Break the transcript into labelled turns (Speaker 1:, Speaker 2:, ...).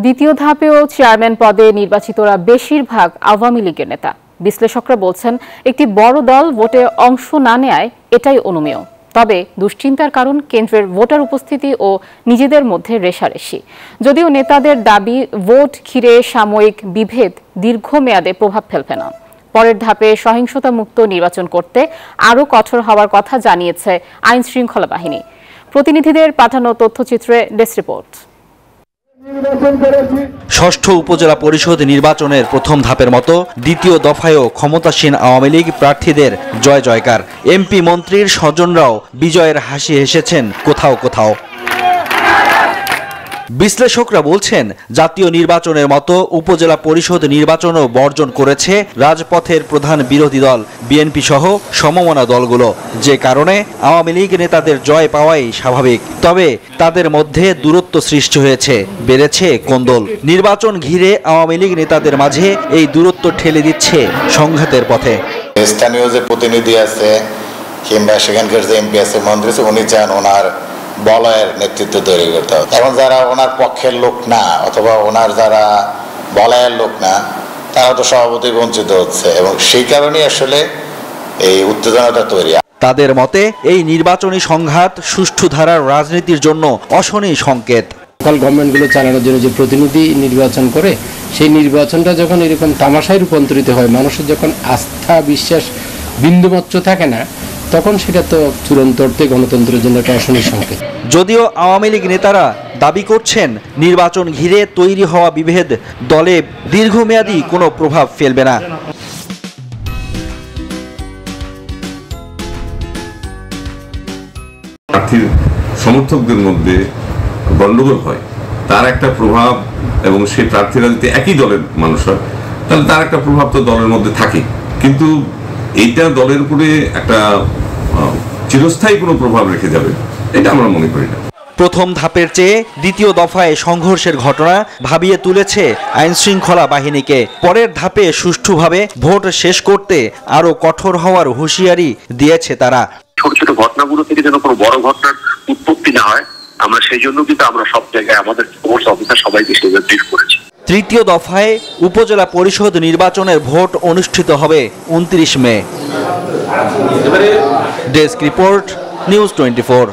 Speaker 1: দ্বিতীয় ধাপেও চেয়ারম্যান পদে নির্বাচিতরা বেশিরভাগ আওয়ামী লীগের নেতা। বিশ্লেষকরা বলছেন, একটি বড় দল ভোটে অংশ না নেয় এটাই অনুমেয়। তবে দুশ্চিন্তার কারণ কেন্দ্রের ভোটার উপস্থিতি ও নিজেদের মধ্যে রেষারেষি। যদিও নেতাদের দাবি, ভোট ঘিরে সাময়িক বিভেদ দীর্ঘমেয়াদে প্রভাব ফেলবে না। পরের ধাপে সহিংসতা মুক্ত নির্বাচন করতে আরও কঠোর হওয়ার কথা জানিয়েছে আইন শৃঙ্খলা বাহিনী। প্রতিনিধিদের পাঠানো তথ্যচিত্রে ডেস্ক রিপোর্ট।
Speaker 2: ষষ্ঠ উপজেলা পরিষদ নির্বাচনের প্রথম ধাপের মতো দ্বিতীয় দফায়ও ক্ষমতাসীন আওয়ামী লীগ প্রার্থীদের জয় জয়কার। এমপি মন্ত্রীর স্বজনরাও বিজয়ের হাসি হেসেছেন কোথাও কোথাও। বিশ্লেষকরা বলছেন, জাতীয় নির্বাচনের মতো উপজেলা পরিষদ নির্বাচনও বর্জন করেছে রাজপথের প্রধান বিরোধী দল বিএনপি সহ সমমনা দলগুলো, যে কারণে আওয়ামী লীগ নেতাদের জয় পাওয়াই স্বাভাবিক। তবে তাদের মধ্যে দূরত্ব সৃষ্টি হয়েছে, বেড়েছে কোন্দল। নির্বাচন ঘিরে আওয়ামী লীগ নেতাদের মাঝে এই দূরত্ব ঠেলে দিচ্ছে সংঘাতের পথে।
Speaker 3: স্থানীয় যে প্রতিনিধি আছে কিংবা সেখানকার যে এমপি আছে, মন্ত্রী আছে, উনি চান ওনার বলয়ের নেতৃত্ব তৈরি করতে হবে। এখন যারা ওনার পক্ষের লোক না অথবা ওনার যারা বলয়ের লোক না, তারা তো সভাপতি বঞ্চিত হচ্ছে এবং সেই কারণেই আসলে এই উত্তেজনাটা তৈরি।
Speaker 2: তাদের মতে এই নির্বাচনী সংঘাত সুষ্ঠু ধারার রাজনীতির জন্য অশনি সংকেত।
Speaker 4: লোকাল গভর্নমেন্টগুলো চালানোর জন্য যে প্রতিনিধি নির্বাচন করে, সেই নির্বাচনটা যখন এরকম তামাশায় রূপান্তরিত হয়, মানুষের যখন আস্থা বিশ্বাস বিন্দুমাত্র থাকে না, তখন সেটা তো চূড়ান্ত অর্থে গণতন্ত্রের জন্য একটা অশনি সংকেত।
Speaker 2: যদিও আওয়ামী লীগ নেতারা দাবি করছেন, নির্বাচন ঘিরে তৈরি হওয়া বিভেদ দলে দীর্ঘমেয়াদী কোনো প্রভাব ফেলবে না।
Speaker 5: প্রার্থীর সমর্থকদের মধ্যে গন্ডগোল হয়, তার একটা প্রভাব, এবং সেই প্রার্থীরা যদি একই দলের মানুষ হয় তাহলে তার একটা প্রভাব তো দলের মধ্যে থাকে, কিন্তু এইটা দলের উপরে একটা চিরস্থায়ী কোনো প্রভাব রেখে যাবে এটা আমরা মনে করি না।
Speaker 2: প্রথম ধাপের চেয়ে দ্বিতীয় দফায় সংঘর্ষের ঘটনা ভাবিয়ে তুলেছে আইন শৃঙ্খলা বাহিনীকে। পরের ধাপে সুষ্ঠুভাবে ভোট শেষ করতে আরও কঠোর হওয়ার হুঁশিয়ারি দিয়েছে তারা।
Speaker 6: ছোট ছোট ঘটনাগুলো থেকে যেন কোনো বড় ঘটনার উৎপত্তি না হয়, আমরা সেই জন্য কিন্তু আমরা সব জায়গায় আমাদের ফোর্স অফিসার সবাইকে সেভাবে ব্রিফ করেছি।
Speaker 2: তৃতীয় দফায় উপজেলা পরিষদ নির্বাচনের ভোট অনুষ্ঠিত হবে 29 মে। Desk report, news 24।